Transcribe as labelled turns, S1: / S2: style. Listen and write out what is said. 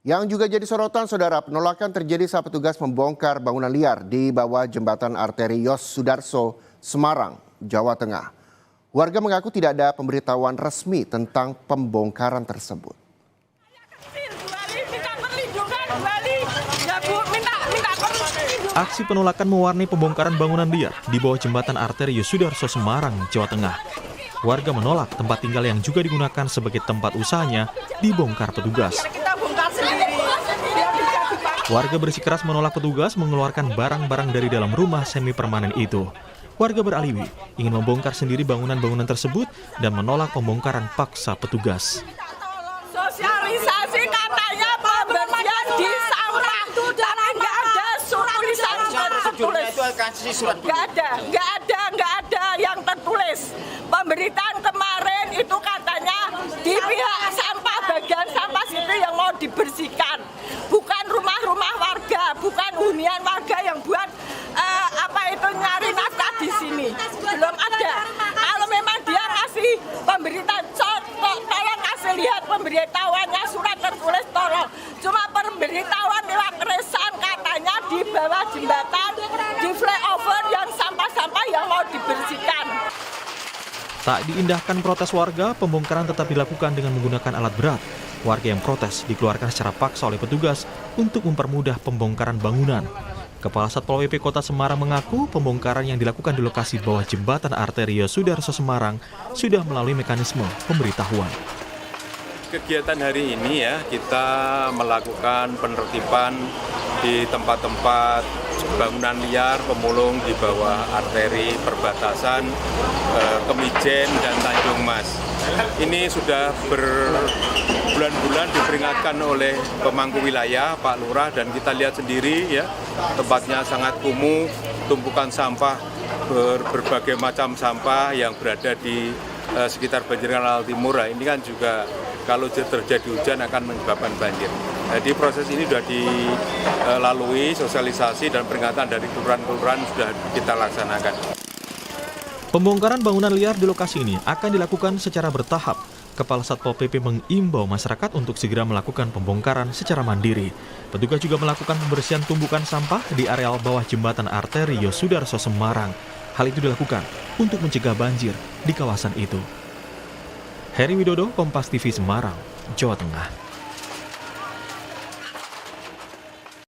S1: Yang juga jadi sorotan, saudara, penolakan terjadi saat petugas membongkar bangunan liar di bawah jembatan arteri Yos Sudarso, Semarang, Jawa Tengah. Warga mengaku tidak ada pemberitahuan resmi tentang pembongkaran tersebut.
S2: Aksi penolakan mewarnai pembongkaran bangunan liar di bawah jembatan arteri Yos Sudarso, Semarang, Jawa Tengah. Warga menolak tempat tinggal yang juga digunakan sebagai tempat usahanya dibongkar petugas. Warga bersikeras menolak petugas mengeluarkan barang-barang dari dalam rumah semi permanen itu. Warga beralibi ingin membongkar sendiri bangunan-bangunan tersebut dan menolak pembongkaran paksa petugas.
S3: Sosialisasi katanya pembersihan di sampah, tapi nggak ada tulisan tertulis. Nggak ada yang tertulis. Pemberitaan kemarin itu katanya di pihak sampah, bagian sampah situ yang mau dibersihkan. Bukan rumah-rumah warga, bukan hunian warga yang buat nyari nafkah di sini. Belum ada. Kalau memang dia ngasih pemberitaan, tolong kasih lihat pemberitahuannya, surat tertulis tolong. Cuma pemberitahuan lewat resan katanya di bawah jembatan, di flyover yang sampah-sampah yang mau dibersihkan.
S2: Tak diindahkan protes warga, pembongkaran tetap dilakukan dengan menggunakan alat berat. Warga yang protes dikeluarkan secara paksa oleh petugas untuk mempermudah pembongkaran bangunan. Kepala Satpol PP Kota Semarang mengaku pembongkaran yang dilakukan di lokasi bawah jembatan arteri Yos Sudarso Semarang sudah melalui mekanisme pemberitahuan.
S4: Kegiatan hari ini ya, kita melakukan penertiban di tempat-tempat bangunan liar pemulung di bawah arteri perbatasan Kemijen dan Tanjung Mas. Ini sudah berbulan-bulan diperingatkan oleh pemangku wilayah, Pak Lurah, dan kita lihat sendiri ya, tempatnya sangat kumuh, tumpukan sampah, berbagai macam sampah yang berada di sekitar Banjir Kanal Timur. Ini kan juga kalau terjadi hujan akan menyebabkan banjir. Jadi proses ini sudah dilalui, sosialisasi dan peringatan dari kelurahan-kelurahan sudah kita laksanakan.
S2: Pembongkaran bangunan liar di lokasi ini akan dilakukan secara bertahap. Kepala Satpol PP mengimbau masyarakat untuk segera melakukan pembongkaran secara mandiri. Petugas juga melakukan pembersihan tumpukan sampah di areal bawah jembatan arteri Yos Sudarso Semarang. Hal itu dilakukan untuk mencegah banjir di kawasan itu. Heri Widodo, Kompas TV Semarang, Jawa Tengah.